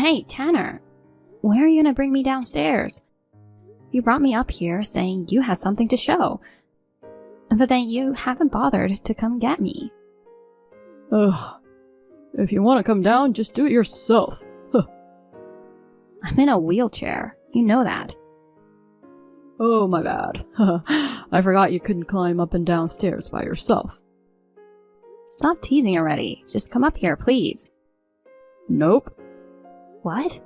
Hey, Tanner, where are you gonna bring me downstairs? You brought me up here saying you had something to show, but then you haven't bothered to come get me. Ugh. If you want to come down, just do it yourself. Huh. I'm in a wheelchair. You know that. Oh, my bad. I forgot you couldn't climb up and down stairs by yourself. Stop teasing already. Just come up here, please. Nope. What?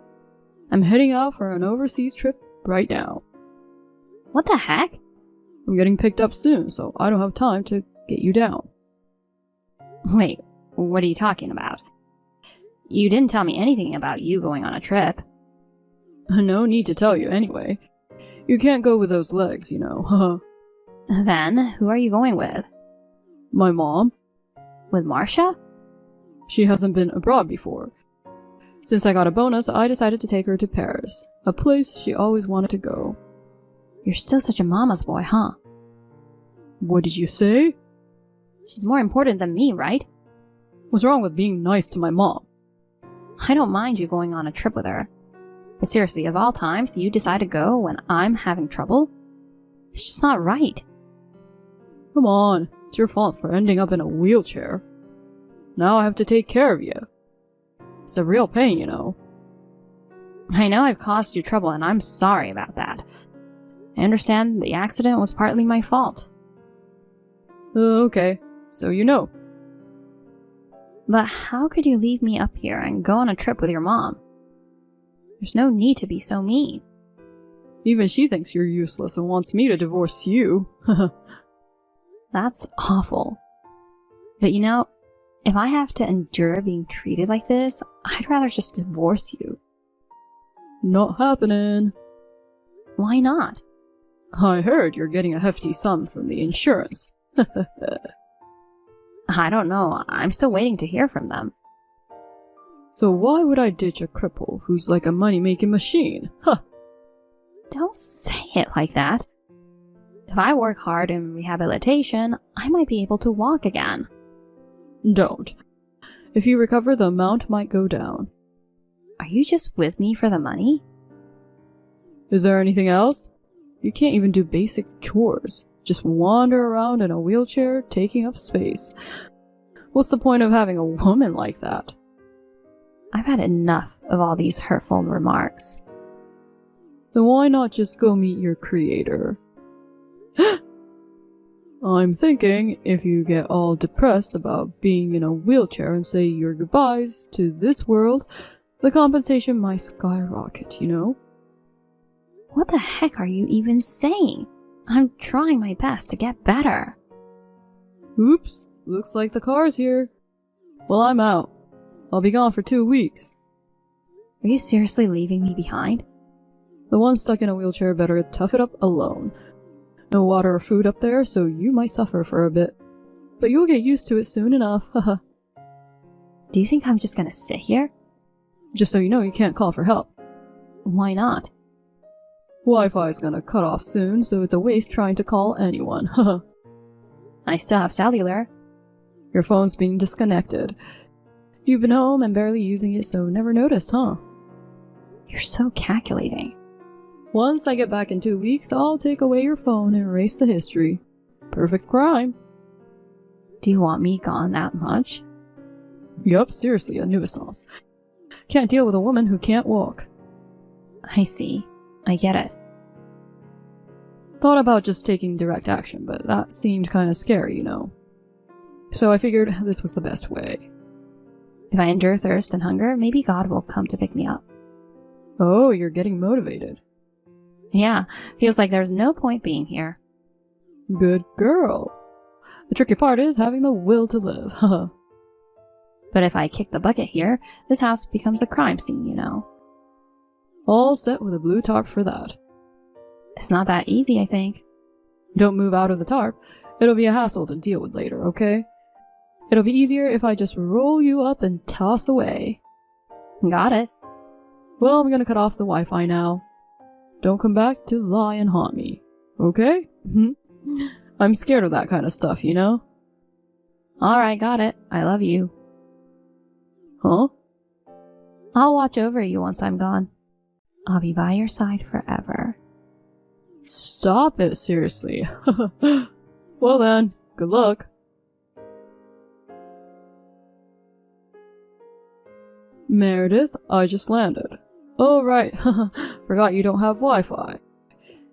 I'm heading out for an overseas trip right now. What the heck? I'm getting picked up soon, so I don't have time to get you down. Wait, what are you talking about? You didn't tell me anything about you going on a trip. No need to tell you anyway. You can't go with those legs, you know. Then, who are you going with? My mom. With Marcia? She hasn't been abroad before. Since I got a bonus, I decided to take her to Paris, a place she always wanted to go. You're still such a mama's boy, huh? What did you say? She's more important than me, right? What's wrong with being nice to my mom? I don't mind you going on a trip with her. But seriously, of all times, you decide to go when I'm having trouble? It's just not right. Come on, it's your fault for ending up in a wheelchair. Now I have to take care of you. It's a real pain, you know. I know I've caused you trouble, and I'm sorry about that. I understand the accident was partly my fault. Okay, so you know. But how could you leave me up here and go on a trip with your mom? There's no need to be so mean. Even she thinks you're useless and wants me to divorce you. That's awful. But you know, if I have to endure being treated like this, I'd rather just divorce you. Not happening. Why not? I heard you're getting a hefty sum from the insurance. I don't know. I'm still waiting to hear from them. So why would I ditch a cripple who's like a money-making machine? Huh. Don't say it like that. If I work hard in rehabilitation, I might be able to walk again. Don't. If you recover, the amount might go down. Are you just with me for the money? Is there anything else? You can't even do basic chores. Just wander around in a wheelchair, taking up space. What's the point of having a woman like that? I've had enough of all these hurtful remarks. Then why not just go meet your creator? I'm thinking if you get all depressed about being in a wheelchair and say your goodbyes to this world, the compensation might skyrocket, you know? What the heck are you even saying? I'm trying my best to get better. Oops, looks like the car's here. Well, I'm out. I'll be gone for 2 weeks. Are you seriously leaving me behind? The one stuck in a wheelchair better tough it up alone. No water or food up there, so you might suffer for a bit. But you'll get used to it soon enough, haha. Do you think I'm just gonna sit here? Just so you know, you can't call for help. Why not? Wi-Fi is gonna cut off soon, so it's a waste trying to call anyone, haha. I still have cellular. Your phone's being disconnected. You've been home and barely using it, so never noticed, huh? You're so calculating. Once I get back in 2 weeks, I'll take away your phone and erase the history. Perfect crime. Do you want me gone that much? Yup, seriously, a nuisance. Can't deal with a woman who can't walk. I see. I get it. Thought about just taking direct action, but that seemed kinda scary, you know. So I figured this was the best way. If I endure thirst and hunger, maybe God will come to pick me up. Oh, you're getting motivated. Yeah, feels like there's no point being here. Good girl. The tricky part is having the will to live, haha. But if I kick the bucket here, this house becomes a crime scene, you know. All set with a blue tarp for that. It's not that easy, I think. Don't move out of the tarp. It'll be a hassle to deal with later, okay? It'll be easier if I just roll you up and toss away. Got it. Well, I'm gonna cut off the Wi-Fi now. Don't come back to lie and haunt me, okay? I'm scared of that kind of stuff, you know? Alright, got it. I love you. Huh? I'll watch over you once I'm gone. I'll be by your side forever. Stop it, seriously. Well then, good luck. Meredith, I just landed. Oh right, forgot you don't have Wi-Fi.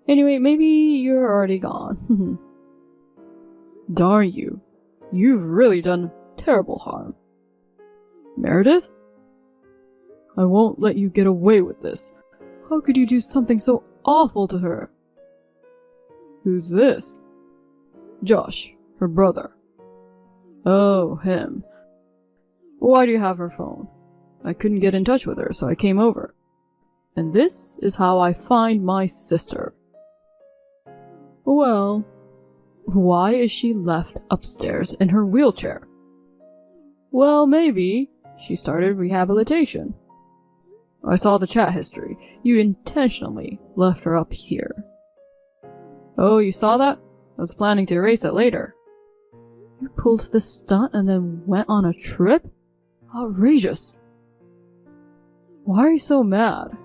Anyway, maybe you're already gone. Darn you. You've really done terrible harm. Meredith? I won't let you get away with this. How could you do something so awful to her? Who's this? Josh, her brother. Oh, him. Why do you have her phone? I couldn't get in touch with her, so I came over. And this is how I find my sister. Well, why is she left upstairs in her wheelchair? Well, maybe she started rehabilitation. I saw the chat history. You intentionally left her up here. Oh, you saw that? I was planning to erase it later. You pulled this stunt and then went on a trip? Outrageous. Why are you so mad?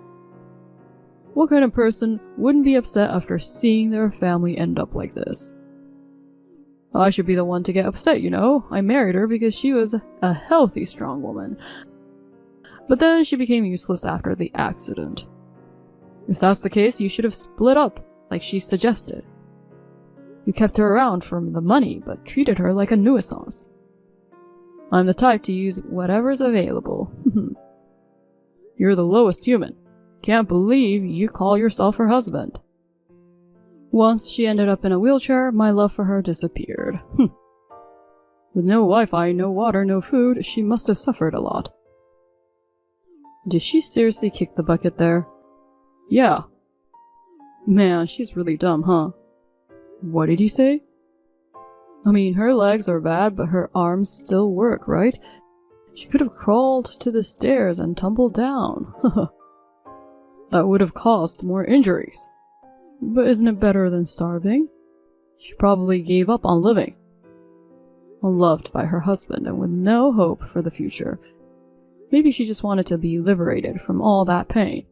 What kind of person wouldn't be upset after seeing their family end up like this? I should be the one to get upset, you know. I married her because she was a healthy, strong woman. But then she became useless after the accident. If that's the case, you should have split up, like she suggested. You kept her around for the money, but treated her like a nuisance. I'm the type to use whatever's available. You're the lowest human. Can't believe you call yourself her husband. Once she ended up in a wheelchair, my love for her disappeared. With no Wi-Fi, no water, no food, she must have suffered a lot. Did she seriously kick the bucket there? Yeah. Man, she's really dumb, huh? What did you say? I mean, her legs are bad, but her arms still work, right? She could have crawled to the stairs and tumbled down. That would have caused more injuries. But isn't it better than starving? She probably gave up on living. Unloved by her husband and with no hope for the future. Maybe she just wanted to be liberated from all that pain.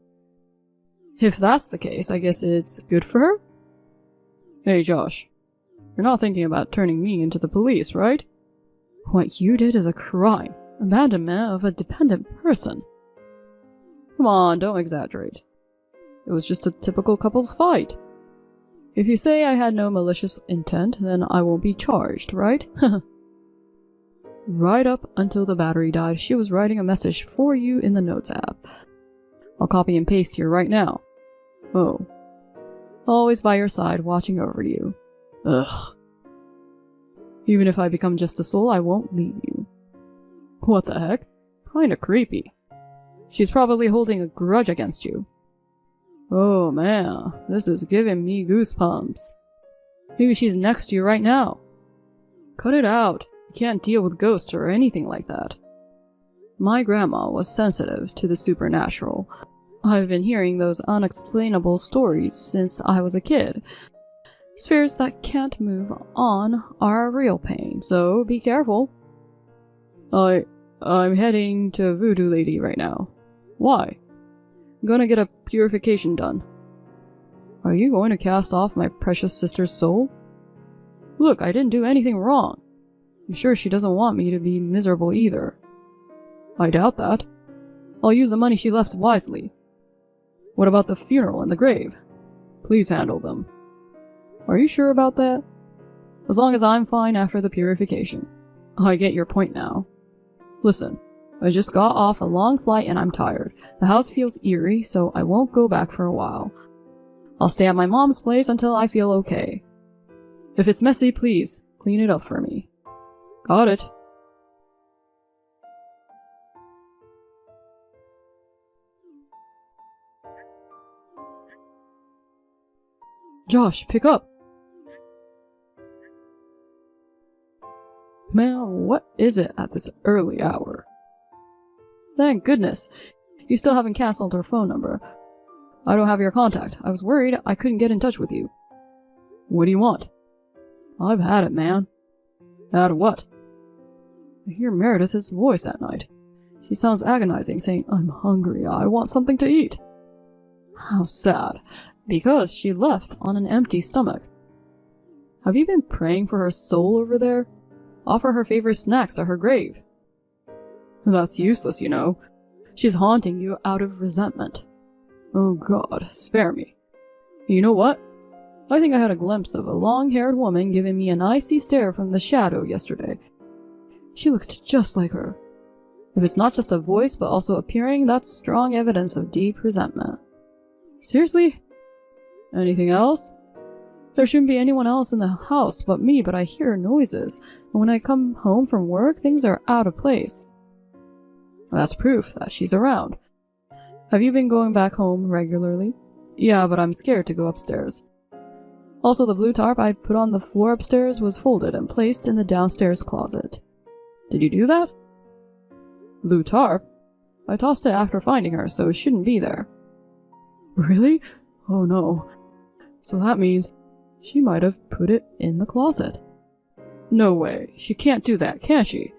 If that's the case, I guess it's good for her? Hey Josh, you're not thinking about turning me into the police, right? What you did is a crime. Abandonment of a dependent person. Come on, don't exaggerate. It was just a typical couple's fight. If you say I had no malicious intent, then I won't be charged, right? Right up until the battery died, she was writing a message for you in the Notes app. I'll copy and paste here right now. Oh. Always by your side, watching over you. Ugh. Even if I become just a soul, I won't leave you. What the heck? Kinda creepy. She's probably holding a grudge against you. Oh man, this is giving me goosebumps. Maybe she's next to you right now. Cut it out. You can't deal with ghosts or anything like that. My grandma was sensitive to the supernatural. I've been hearing those unexplainable stories since I was a kid. Spirits that can't move on are a real pain, so be careful. I'm heading to Voodoo Lady right now. Why? I'm gonna get a purification done. Are you going to cast off my precious sister's soul? Look, I didn't do anything wrong. I'm sure she doesn't want me to be miserable either. I doubt that. I'll use the money she left wisely. What about the funeral and the grave? Please handle them. Are you sure about that? As long as I'm fine after the purification. I get your point now. Listen, I just got off a long flight and I'm tired. The house feels eerie, so I won't go back for a while. I'll stay at my mom's place until I feel okay. If it's messy, please, clean it up for me. Got it. Josh, pick up! Man, what is it at this early hour? Thank goodness. You still haven't canceled her phone number. I don't have your contact. I was worried I couldn't get in touch with you. What do you want? I've had it, man. Had what? I hear Meredith's voice at night. She sounds agonizing, saying, "I'm hungry, I want something to eat." How sad, because she left on an empty stomach. Have you been praying for her soul over there? Offer her favorite snacks at her grave. That's useless, you know. She's haunting you out of resentment. Oh God, spare me. You know what? I think I had a glimpse of a long-haired woman giving me an icy stare from the shadow yesterday. She looked just like her. If it's not just a voice but also appearing, that's strong evidence of deep resentment. Seriously? Anything else? There shouldn't be anyone else in the house but me, but I hear noises, and when I come home from work, things are out of place. That's proof that she's around. Have you been going back home regularly? Yeah, but I'm scared to go upstairs. Also, the blue tarp I put on the floor upstairs was folded and placed in the downstairs closet. Did you do that? Blue tarp? I tossed it after finding her, so it shouldn't be there. Really? Oh no. So that means she might have put it in the closet. No way. She can't do that, can she?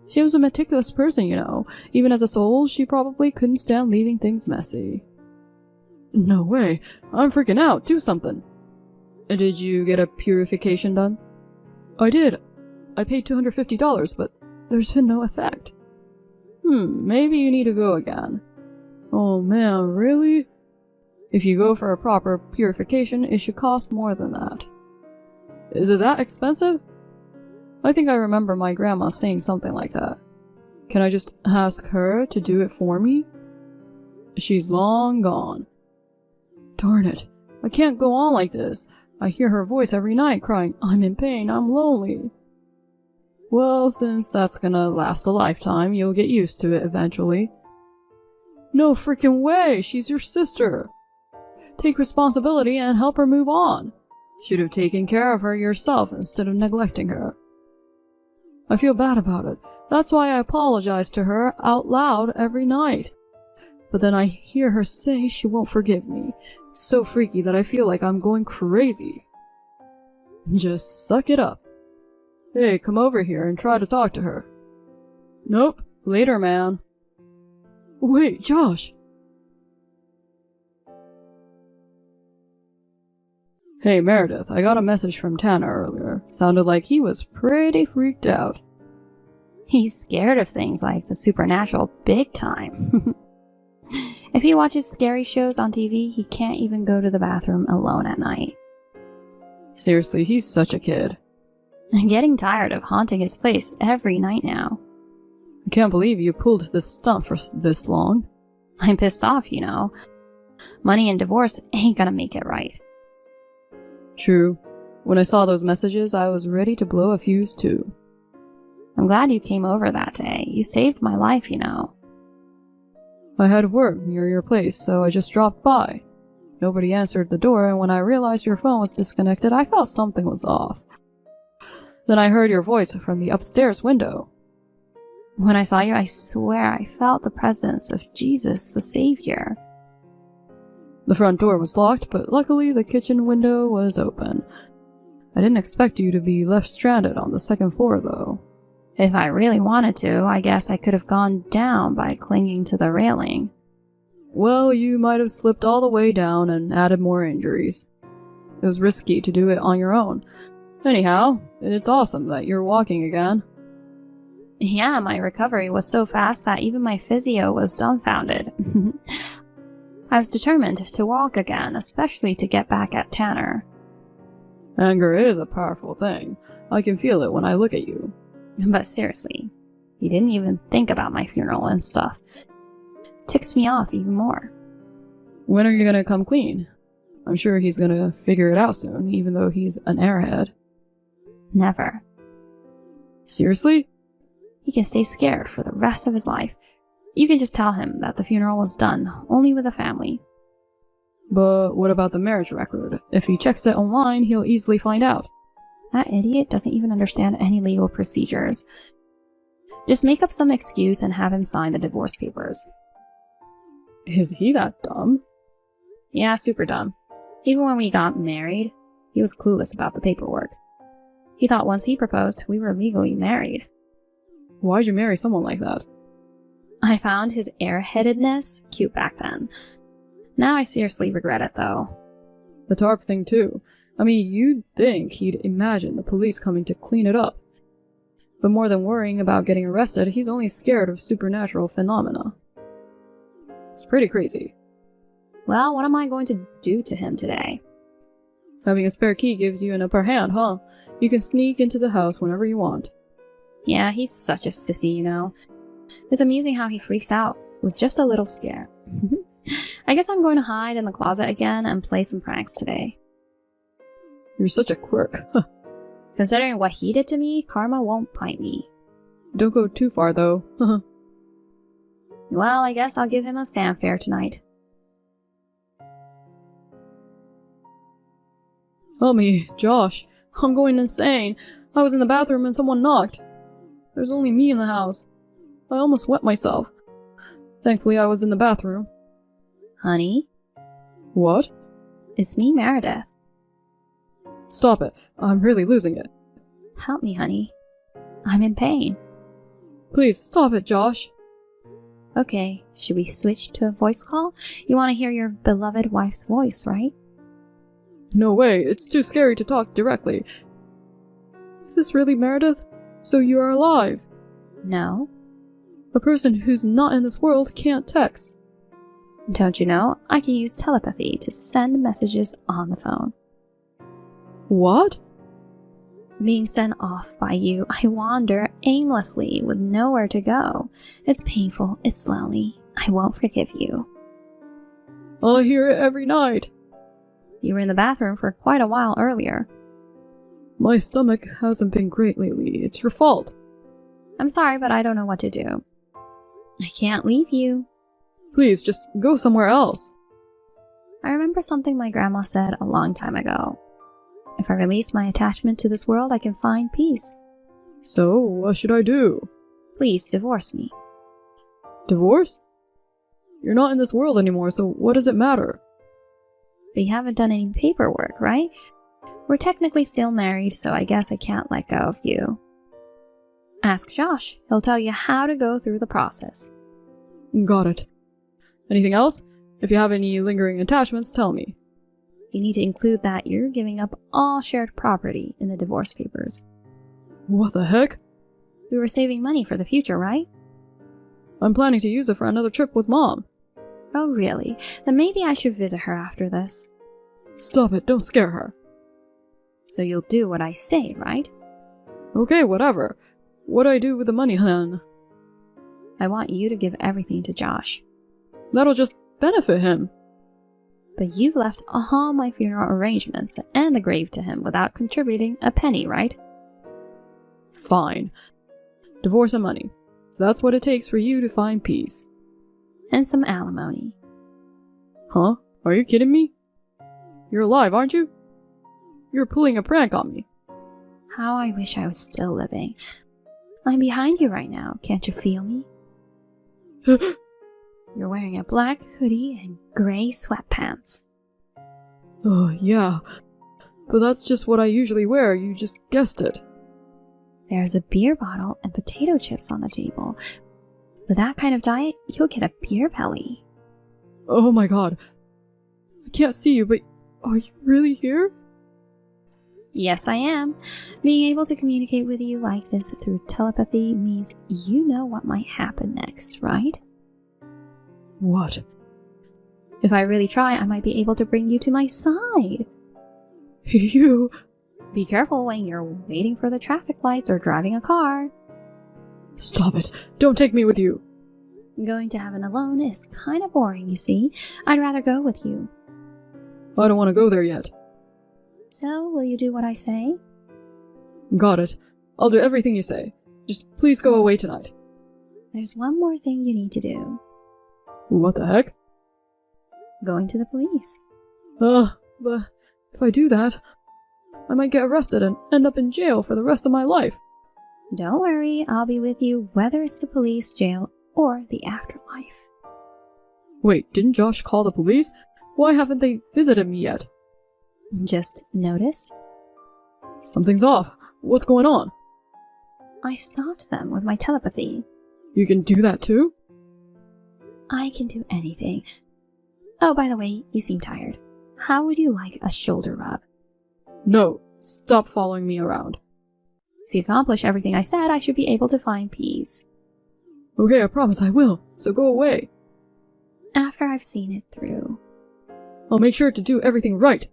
She was a meticulous person, you know. Even as a soul, she probably couldn't stand leaving things messy. No way. I'm freaking out. Do something. Did you get a purification done? I did. I paid $250, but there's been no effect. Maybe you need to go again. Oh man, really? If you go for a proper purification, it should cost more than that. Is it that expensive? I think I remember my grandma saying something like that. Can I just ask her to do it for me? She's long gone. Darn it. I can't go on like this. I hear her voice every night crying, "I'm in pain, I'm lonely." Well, since that's gonna last a lifetime, you'll get used to it eventually. No freaking way! She's your sister! Take responsibility and help her move on. Should have taken care of her yourself instead of neglecting her. I feel bad about it. That's why I apologize to her out loud every night. But then I hear her say she won't forgive me. It's so freaky that I feel like I'm going crazy. Just suck it up. Hey, come over here and try to talk to her. Nope. Later, man. Wait, Josh! Hey, Meredith, I got a message from Tanner earlier. Sounded like he was pretty freaked out. He's scared of things like the supernatural big time. If he watches scary shows on TV, he can't even go to the bathroom alone at night. Seriously, he's such a kid. I'm getting tired of haunting his place every night now. I can't believe you pulled this stunt for this long. I'm pissed off, you know. Money and divorce ain't gonna make it right. True. When I saw those messages, I was ready to blow a fuse too. I'm glad you came over that day. You saved my life, you know. I had work near your place, so I just dropped by. Nobody answered the door, and when I realized your phone was disconnected, I felt something was off. Then I heard your voice from the upstairs window. When I saw you, I swear I felt the presence of Jesus, the Savior. The front door was locked, but luckily the kitchen window was open. I didn't expect you to be left stranded on the second floor, though. If I really wanted to, I guess I could have gone down by clinging to the railing. Well, you might have slipped all the way down and added more injuries. It was risky to do it on your own. Anyhow, it's awesome that you're walking again. Yeah, my recovery was so fast that even my physio was dumbfounded. I was determined to walk again, especially to get back at Tanner. Anger is a powerful thing. I can feel it when I look at you. But seriously, he didn't even think about my funeral and stuff. It ticks me off even more. When are you gonna come clean? I'm sure he's gonna figure it out soon, even though he's an airhead. Never. Seriously? He can stay scared for the rest of his life. You can just tell him that the funeral was done, only with the family. But what about the marriage record? If he checks it online, he'll easily find out. That idiot doesn't even understand any legal procedures. Just make up some excuse and have him sign the divorce papers. Is he that dumb? Yeah, super dumb. Even when we got married, he was clueless about the paperwork. He thought once he proposed, we were legally married. Why'd you marry someone like that? I found his airheadedness cute back then. Now I seriously regret it, though. The tarp thing, too. I mean, you'd think he'd imagine the police coming to clean it up. But more than worrying about getting arrested, he's only scared of supernatural phenomena. It's pretty crazy. Well, what am I going to do to him today? Having a spare key gives you an upper hand, huh? You can sneak into the house whenever you want. Yeah, he's such a sissy, you know. It's amusing how he freaks out with just a little scare. I guess I'm going to hide in the closet again and play some pranks today. You're such a quirk. Considering what he did to me, karma won't bite me. Don't go too far, though. Well, I guess I'll give him a fanfare tonight. Help me, Josh. I'm going insane. I was in the bathroom and someone knocked. There's only me in the house. I almost wet myself. Thankfully, I was in the bathroom. Honey? What? It's me, Meredith. Stop it. I'm really losing it. Help me, honey. I'm in pain. Please, stop it, Josh. Okay, should we switch to a voice call? You want to hear your beloved wife's voice, right? No way, it's too scary to talk directly. Is this really Meredith? So you are alive? No. A person who's not in this world can't text. Don't you know, I can use telepathy to send messages on the phone. What? Being sent off by you, I wander aimlessly with nowhere to go. It's painful, it's lonely. I won't forgive you. I hear it every night. You were in the bathroom for quite a while earlier. My stomach hasn't been great lately. It's your fault. I'm sorry, but I don't know what to do. I can't leave you. Please, just go somewhere else. I remember something my grandma said a long time ago. If I release my attachment to this world, I can find peace. So, what should I do? Please divorce me. Divorce? You're not in this world anymore, so what does it matter? But you haven't done any paperwork, right? We're technically still married, so I guess I can't let go of you. Ask Josh. He'll tell you how to go through the process. Got it. Anything else? If you have any lingering attachments, tell me. You need to include that you're giving up all shared property in the divorce papers. What the heck? We were saving money for the future, right? I'm planning to use it for another trip with Mom. Oh, really? Then maybe I should visit her after this. Stop it, don't scare her. So you'll do what I say, right? Okay, whatever. What do I do with the money, then? I want you to give everything to Josh. That'll just benefit him. But you've left all my funeral arrangements and the grave to him without contributing a penny, right? Fine. Divorce and money. That's what it takes for you to find peace. And some alimony. Huh? Are you kidding me? You're alive, aren't you? You're pulling a prank on me. How I wish I was still living. I'm behind you right now, can't you feel me? You're wearing a black hoodie and gray sweatpants. Oh, yeah. But that's just what I usually wear, you just guessed it. There's a beer bottle and potato chips on the table. With that kind of diet, you'll get a beer belly. Oh my god. I can't see you, but are you really here? Yes, I am. Being able to communicate with you like this through telepathy means you know what might happen next, right? What? If I really try, I might be able to bring you to my side. You... Be careful when you're waiting for the traffic lights or driving a car. Stop it. Don't take me with you. Going to heaven alone is kind of boring, you see. I'd rather go with you. I don't want to go there yet. So, will you do what I say? Got it. I'll do everything you say. Just please go away tonight. There's one more thing you need to do. What the heck? Going to the police. But if I do that, I might get arrested and end up in jail for the rest of my life. Don't worry, I'll be with you whether it's the police, jail, or the afterlife. Wait, didn't Josh call the police? Why haven't they visited me yet? Just noticed? Something's off. What's going on? I stopped them with my telepathy. You can do that too? I can do anything. Oh, by the way, you seem tired. How would you like a shoulder rub? No, stop following me around. If you accomplish everything I said, I should be able to find peace. Okay, I promise I will, so go away. After I've seen it through. I'll make sure to do everything right.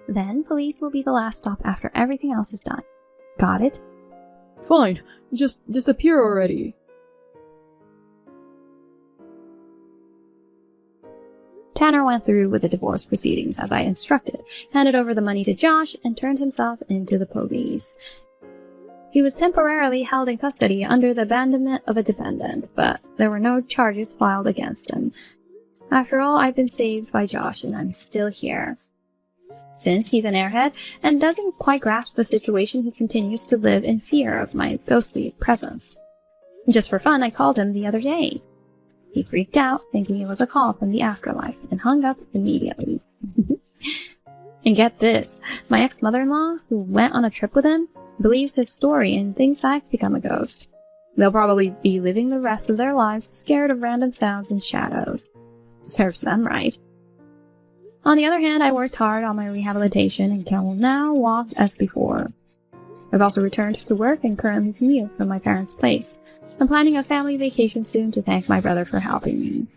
Then police will be the last stop after everything else is done. Got it? Fine, just disappear already. Tanner went through with the divorce proceedings as I instructed, handed over the money to Josh, and turned himself into the police. He was temporarily held in custody under the abandonment of a dependent, but there were no charges filed against him. After all, I've been saved by Josh, and I'm still here. Since he's an airhead and doesn't quite grasp the situation, he continues to live in fear of my ghostly presence. Just for fun, I called him the other day. He freaked out, thinking it was a call from the afterlife, and hung up immediately. And get this, my ex-mother-in-law, who went on a trip with him, believes his story and thinks I've become a ghost. They'll probably be living the rest of their lives scared of random sounds and shadows. Serves them right. On the other hand, I worked hard on my rehabilitation and can now walk as before. I've also returned to work and currently commute from my parents' place. I'm planning a family vacation soon to thank my brother for helping me.